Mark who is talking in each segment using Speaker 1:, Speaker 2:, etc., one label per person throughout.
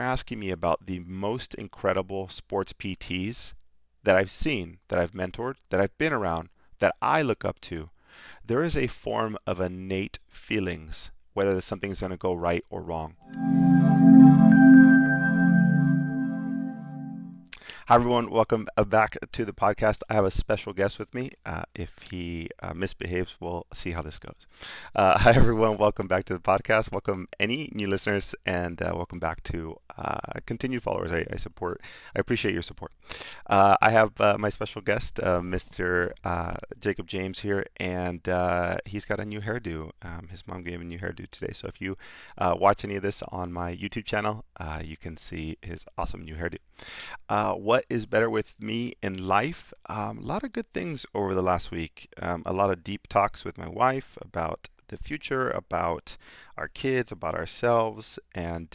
Speaker 1: asking me about the most incredible sports PTs that I've seen, that I've mentored, that I've been around, that I look up to, there is a form of innate feelings, whether something's going to go right or wrong. Hi, everyone. Welcome back to the podcast. I have a special guest with me. If he misbehaves, we'll see how this goes. Hi, everyone. Welcome back to the podcast. Welcome any new listeners, and welcome back to continued followers. I appreciate your support. I have my special guest, Mr. Jacob James here, and he's got a new hairdo. His mom gave him a new hairdo today. So if you watch any of this on my YouTube channel, you can see his awesome new hairdo. What is better with me in life? A lot of good things over the last week. A lot of deep talks with my wife about the future, about our kids, about ourselves, and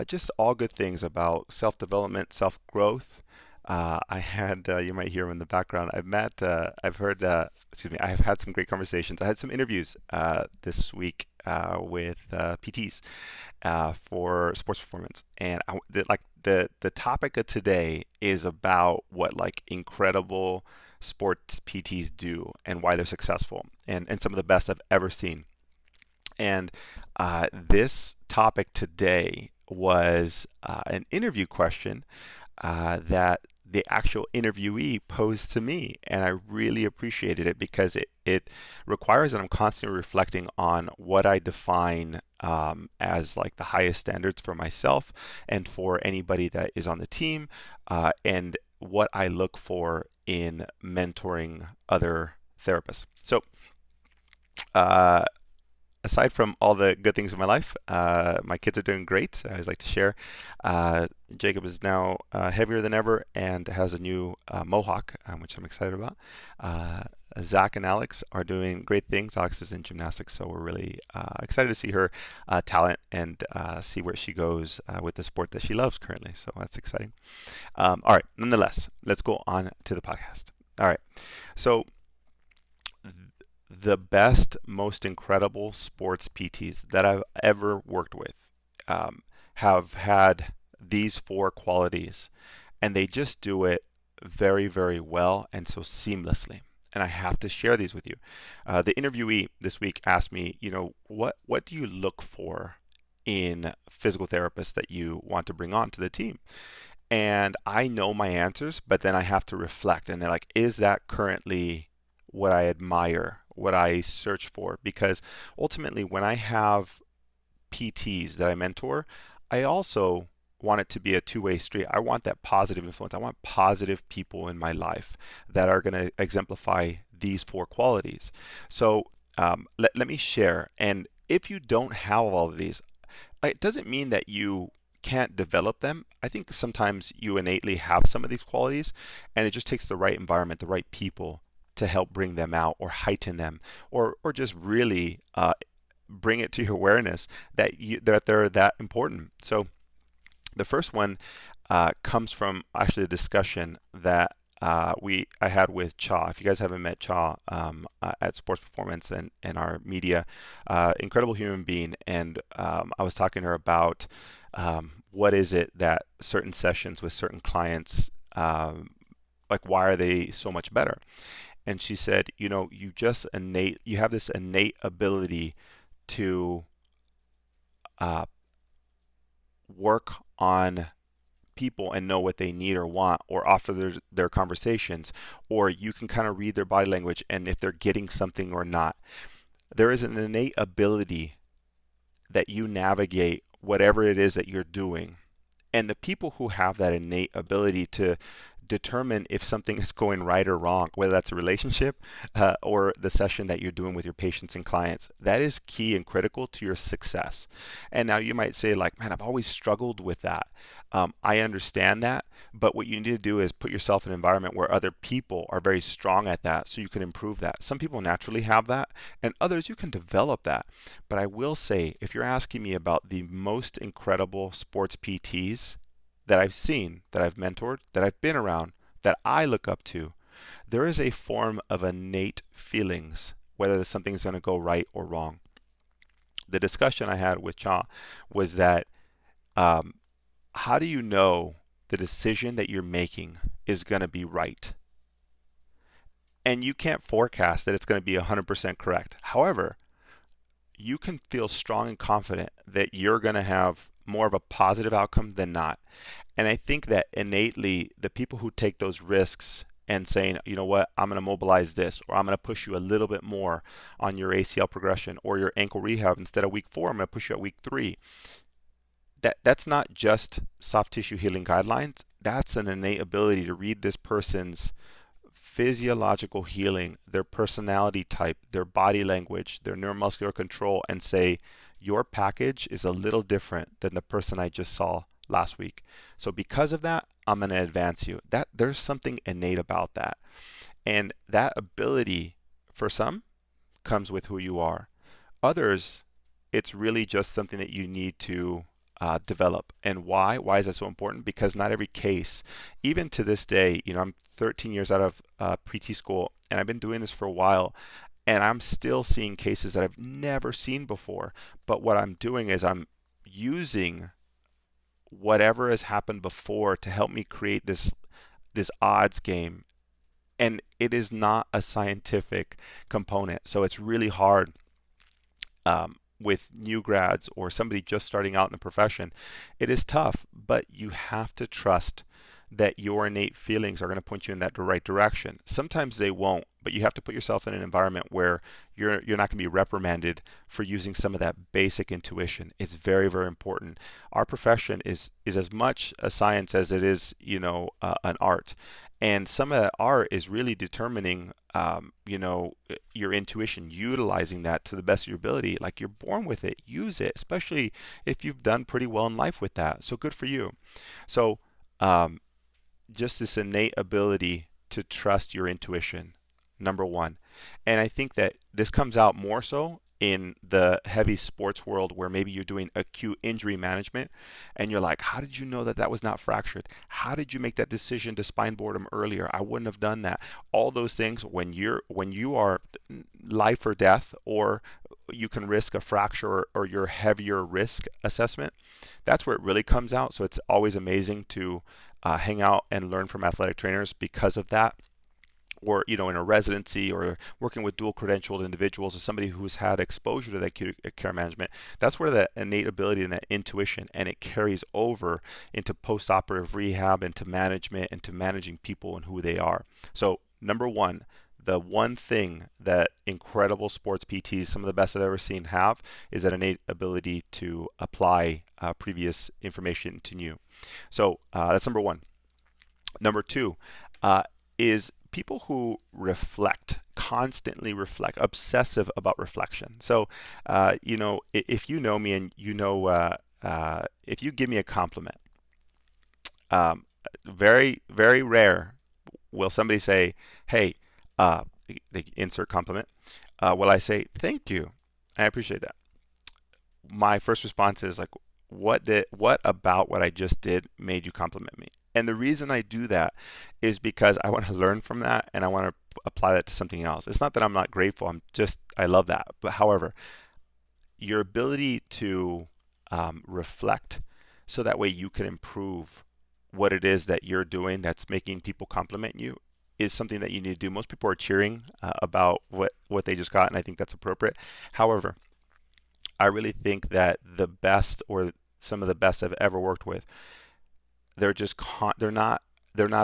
Speaker 1: just all good things about self-development, self-growth. I had, you might hear him in the background. I have had some great conversations. I had some interviews this week with PTs for sports performance, and the topic of today is about what incredible sports PTs do and why they're successful, and some of the best I've ever seen. And this topic today was an interview question that the actual interviewee posed to me, and I really appreciated it because it requires that I'm constantly reflecting on what I define as the highest standards for myself and for anybody that is on the team, and what I look for in mentoring other therapists. So aside from all the good things in my life, my kids are doing great. I always like to share. Jacob is now heavier than ever and has a new mohawk, which I'm excited about. Zach and Alex are doing great things. Alex is in gymnastics, so we're really excited to see her talent and see where she goes with the sport that she loves currently. So that's exciting. All right, nonetheless, let's go on to the podcast. All right, so the best, most incredible sports PTs that I've ever worked with have had these four qualities, and they just do it very, very well and so seamlessly. And I have to share these with you. The interviewee this week asked me, what do you look for in physical therapists that you want to bring on to the team? And I know my answers, but then I have to reflect, and they're like, is that currently what I admire, what I search for? Because ultimately, when I have PTs that I mentor, I also want it to be a two-way street. I want that positive influence. I want positive people in my life that are going to exemplify these four qualities. So let me share. And if you don't have all of these, it doesn't mean that you can't develop them. I think sometimes you innately have some of these qualities, and it just takes the right environment, the right people to help bring them out or heighten them, or just really bring it to your awareness that they're that important. So the first one comes from actually a discussion that I had with Cha. If you guys haven't met Cha at Sports Performance and our media, incredible human being. And I was talking to her about what is it that certain sessions with certain clients, why are they so much better? And she said, you have this innate ability to work on people and know what they need or want, or offer their conversations, or you can kind of read their body language and if they're getting something or not. There is an innate ability that you navigate whatever it is that you're doing. And the people who have that innate ability to determine if something is going right or wrong, whether that's a relationship or the session that you're doing with your patients and clients, that is key and critical to your success. And now you might say, man, I've always struggled with that. I understand that, but what you need to do is put yourself in an environment where other people are very strong at that so you can improve that. Some people naturally have that, and others you can develop that. But I will say, if you're asking me about the most incredible sports PTs that I've seen, that I've mentored, that I've been around, that I look up to, there is a form of innate feelings, whether something's going to go right or wrong. The discussion I had with Cha was that Um, how do you know the decision that you're making is going to be right? And you can't forecast that it's going to be 100% correct. However, you can feel strong and confident that you're going to have more of a positive outcome than not. And I think that innately, the people who take those risks and saying, you know what, I'm going to mobilize this, or I'm going to push you a little bit more on your ACL progression or your ankle rehab instead of week 4, I'm going to push you at week 3. That's not just soft tissue healing guidelines. That's an innate ability to read this person's physiological healing, their personality type, their body language, their neuromuscular control, and say, your package is a little different than the person I just saw last week. So because of that, I'm going to advance you. That there's something innate about that. And that ability for some comes with who you are. Others, it's really just something that you need to develop. And why? Why is that so important? Because not every case, even to this day, I'm 13 years out of PT school, and I've been doing this for a while, and I'm still seeing cases that I've never seen before. But what I'm doing is I'm using whatever has happened before to help me create this odds game. And it is not a scientific component, so it's really hard with new grads or somebody just starting out in the profession. It is tough, but you have to trust that your innate feelings are going to point you in that right direction. Sometimes they won't, but you have to put yourself in an environment where you're not going to be reprimanded for using some of that basic intuition. It's very, very important. Our profession is as much a science as it is, an art. And some of that art is really determining, your intuition, utilizing that to the best of your ability. Like, you're born with it, use it, especially if you've done pretty well in life with that. So good for you. So, just this innate ability to trust your intuition, number one. And I think that this comes out more so in the heavy sports world, where maybe you're doing acute injury management and you're like, how did you know that that was not fractured? How did you make that decision to spine board him earlier? I wouldn't have done that. All those things, when you are life or death, or you can risk a fracture, or your heavier risk assessment, that's where it really comes out. So it's always amazing to hang out and learn from athletic trainers because of that. Or in a residency, or working with dual credentialed individuals, or somebody who's had exposure to that acute care management. That's where that innate ability and that intuition, and it carries over into post-operative rehab, into management, into managing people and who they are. So number one, the one thing that incredible sports PTs, some of the best I've ever seen, have is that innate ability to apply previous information to new. So that's number one. Number two is people who constantly reflect, obsessive about reflection. So, if you know me, and if you give me a compliment, very, very rare will somebody say, hey, they insert compliment. Will I say, thank you, I appreciate that? My first response is like, what about what I just did made you compliment me? And the reason I do that is because I want to learn from that, and I want to apply that to something else. It's not that I'm not grateful. I love that. But however, your ability to reflect, so that way you can improve what it is that you're doing that's making people compliment you, is something that you need to do. Most people are cheering about what they just got, and I think that's appropriate. However, I really think that the best, or some of the best I've ever worked with, they're not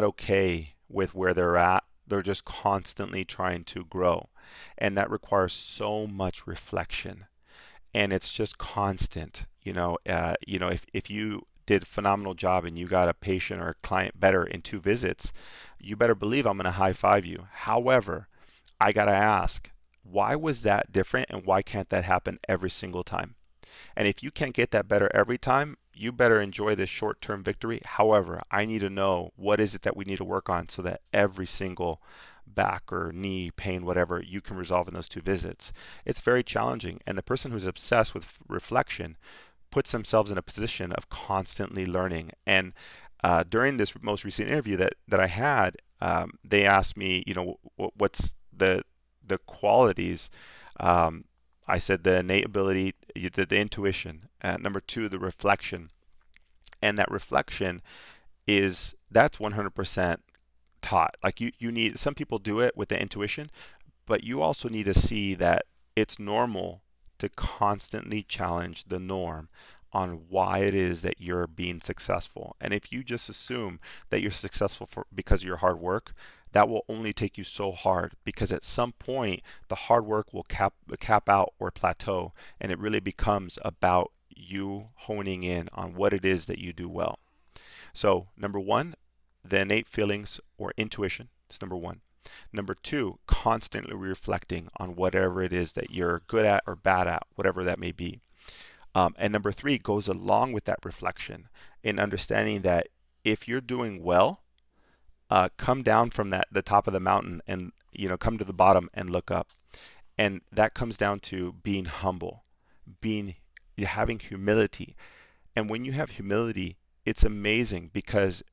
Speaker 1: okay with where they're at. They're just constantly trying to grow, and that requires so much reflection, and it's just constant. If you did a phenomenal job and you got a patient or a client better in 2 visits, you better believe I'm going to high five you. However, I got to ask, why was that different, and why can't that happen every single time? And if you can't get that better every time, you better enjoy this short-term victory. However, I need to know, what is it that we need to work on, so that every single back or knee pain, whatever, you can resolve in those 2 visits. It's very challenging. And the person who's obsessed with reflection puts themselves in a position of constantly learning. And during this most recent interview that I had, they asked me, what's the qualities. I said the innate ability, the intuition. Number 2, the reflection. And that reflection that's 100% taught. Like you need, some people do it with the intuition, but you also need to see that it's normal to constantly challenge the norm on why it is that you're being successful. And if you just assume that you're successful because of your hard work, that will only take you so hard, because at some point the hard work will cap out or plateau, and it really becomes about you honing in on what it is that you do well. So number one, the innate feelings or intuition is number one. Number two, constantly reflecting on whatever it is that you're good at or bad at, whatever that may be. And number three goes along with that reflection in understanding that if you're doing well, come down from the top of the mountain and come to the bottom and look up. And that comes down to being humble, having humility. And when you have humility, it's amazing, because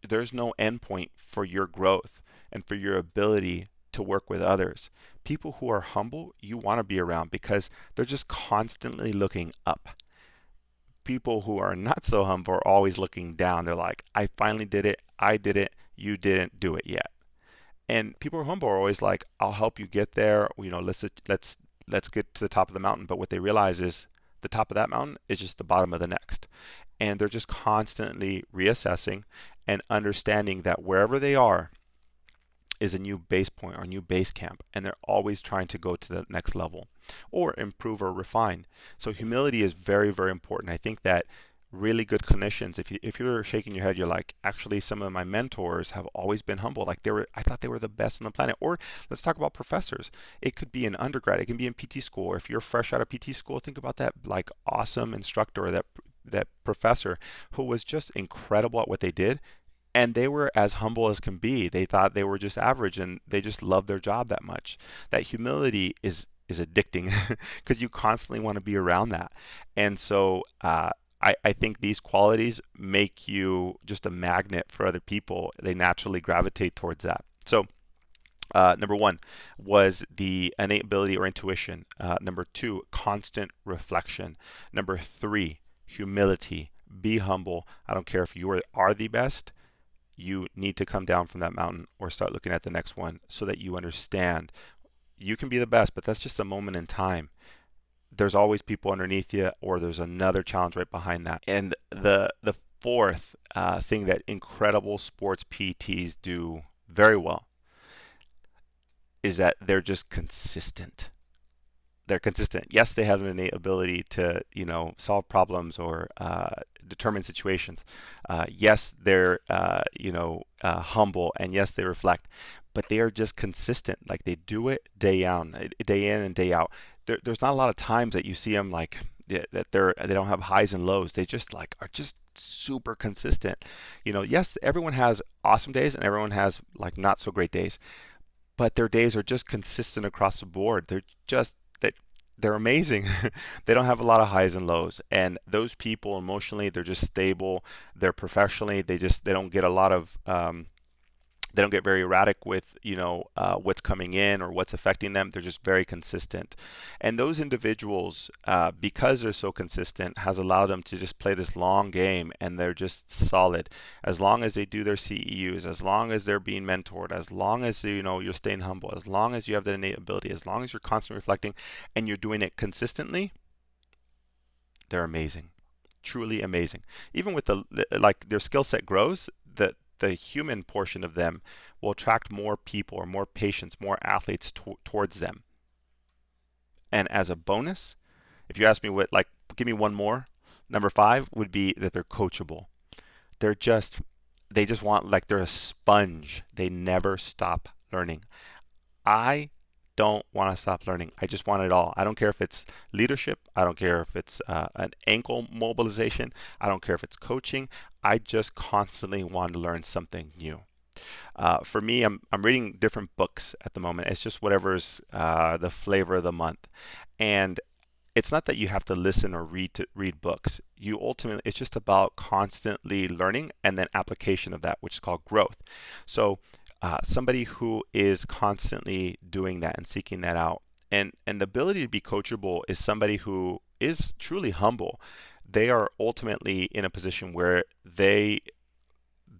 Speaker 1: there's no endpoint for your growth and for your ability to work with others. People who are humble, you want to be around, because they're just constantly looking up. People who are not so humble are always looking down. They're like, I finally did it. I did it. You didn't do it yet. And people who are humble are always like, I'll help you get there. Let's get to the top of the mountain. But what they realize is the top of that mountain is just the bottom of the next. And they're just constantly reassessing and understanding that wherever they are is a new base point or a new base camp, and they're always trying to go to the next level or improve or refine. So humility is very, very important. I think that really good clinicians, if you're shaking your head, you're like, actually some of my mentors have always been humble. Like I thought they were the best on the planet. Or let's talk about professors. It could be an undergrad, it can be in PT school, or if you're fresh out of PT school, think about that like awesome instructor or that professor who was just incredible at what they did, and they were as humble as can be. They thought they were just average, and they just loved their job that much. That humility is addicting because you constantly want to be around that. And so I think these qualities make you just a magnet for other people. They naturally gravitate towards that. So number one was the innate ability or intuition. Number two, constant reflection. Number three, humility. Be humble. I don't care if you are the best. You need to come down from that mountain or start looking at the next one, so that you understand you can be the best, but that's just a moment in time. There's always people underneath you, or there's another challenge right behind that. And the fourth thing that incredible sports PTs do very well is that they're just consistent. They're consistent. Yes, they have an innate ability to, solve problems or determine situations. Yes, they're, humble, and yes, they reflect, but they are just consistent. Like they do it day in and day out. There's not a lot of times that you see them like that they don't have highs and lows. They just are just super consistent. Yes, everyone has awesome days and everyone has like not so great days, but their days are just consistent across the board. They're amazing. They don't have a lot of highs and lows. And those people emotionally, they're just stable. They're professionally, they don't get a lot of they don't get very erratic with what's coming in or what's affecting them. They're just very consistent. And those individuals, because they're so consistent, has allowed them to just play this long game, and they're just solid. As long as they do their CEUs, as long as they're being mentored, as long as you're staying humble, as long as you have the innate ability, as long as you're constantly reflecting and you're doing it consistently, they're amazing. Truly amazing. Even with their skill set grows, the human portion of them will attract more people or more patients, more athletes towards them. And as a bonus, if you ask me give me one more, number 5 would be that they're coachable. They just want, like, they're a sponge. They never stop learning. I don't want to stop learning. I just want it all. I don't care if it's leadership. I don't care if it's an ankle mobilization. I don't care if it's coaching. I just constantly want to learn something new. For me, I'm reading different books at the moment. It's just whatever's the flavor of the month. And it's not that you have to listen or read books. It's just about constantly learning and then application of that, which is called growth. So somebody who is constantly doing that and seeking that out, and the ability to be coachable is somebody who is truly humble. they are ultimately in a position where they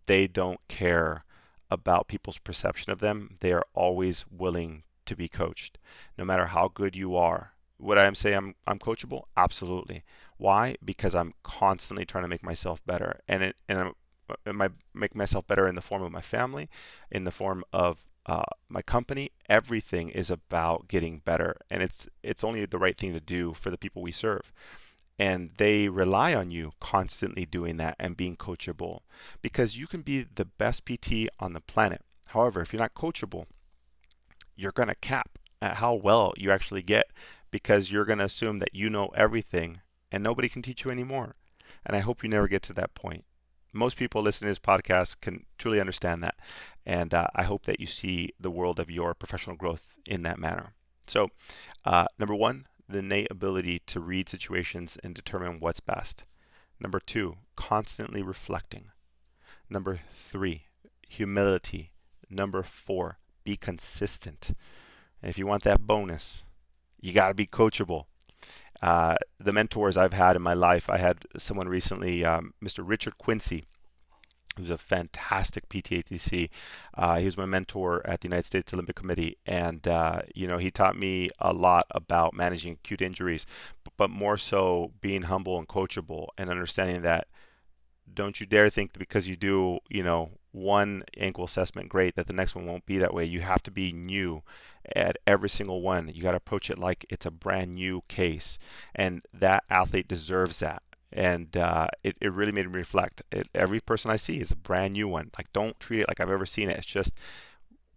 Speaker 1: don't care about people's perception of them. They are always willing to be coached, no matter how good you are. Would I say I'm coachable? Absolutely. Why? Because I'm constantly trying to make myself better, I make myself better in the form of my family, in the form of my company. Everything is about getting better, and it's only the right thing to do for the people we serve, and they rely on you constantly doing that and being coachable, because you can be the best PT on the planet. However, if you're not coachable, you're going to cap at how well you actually get, because you're going to assume that you know everything and nobody can teach you anymore. And I hope you never get to that point. Most people listening to this podcast can truly understand that. And I hope that you see the world of your professional growth in that manner. So, number one, the innate ability to read situations and determine what's best. Number two, constantly reflecting. Number three, humility. Number four, be consistent. And if you want that bonus, you got to be coachable. The mentors I've had in my life, I had someone recently, Mr. Richard Quincy, who's a fantastic PTATC. He was my mentor at the United States Olympic Committee, and he taught me a lot about managing acute injuries, but more so being humble and coachable, and understanding that don't you dare think that because you do, one ankle assessment great, that the next one won't be that way. You have to be new at every single one. You got to approach it like it's a brand new case, and that athlete deserves that. And it really made me reflect. Every person I see is a brand new one. Like, don't treat it like I've ever seen it. It's just,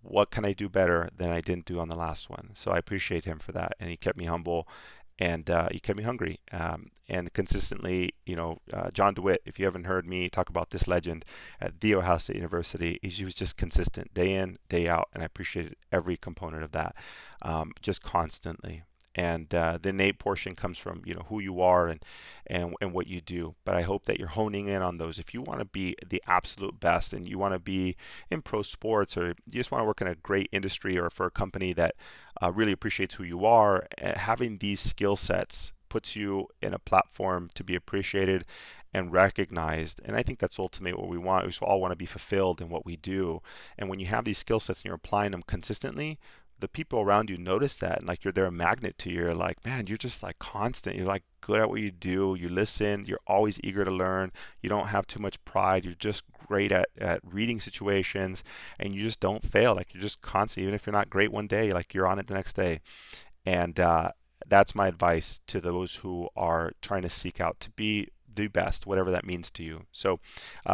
Speaker 1: what can I do better than I didn't do on the last one? So I appreciate him for that, and he kept me humble, and he kept me hungry. And consistently, John DeWitt, if you haven't heard me talk about this legend at The Ohio State University, he was just consistent day in, day out, and I appreciated every component of that, just constantly. And the innate portion comes from who you are and what you do. But I hope that you're honing in on those. If you want to be the absolute best, and you want to be in pro sports, or you just want to work in a great industry or for a company that really appreciates who you are, having these skill sets puts you in a platform to be appreciated and recognized. And I think that's ultimately what we want. We just all want to be fulfilled in what we do. And when you have these skill sets and you're applying them consistently, the people around you notice that, and like they're a magnet to you. You're like, man, you're just like constant. You're like good at what you do. You listen. You're always eager to learn. You don't have too much pride. You're just great at reading situations, and you just don't fail. Like, you're just constant. Even if you're not great one day, like, you're on it the next day. And that's my advice to those who are trying to seek out to be the best, whatever that means to you. So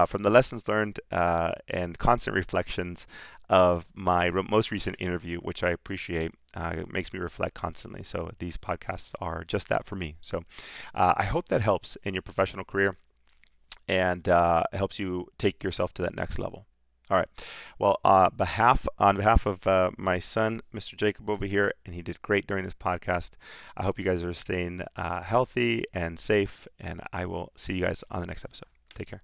Speaker 1: from the lessons learned and constant reflections of my most recent interview, which I appreciate, it makes me reflect constantly. So these podcasts are just that for me. So I hope that helps in your professional career, and helps you take yourself to that next level. All right. Well, on behalf of my son, Mr. Jacob over here, and he did great during this podcast. I hope you guys are staying healthy and safe, and I will see you guys on the next episode. Take care.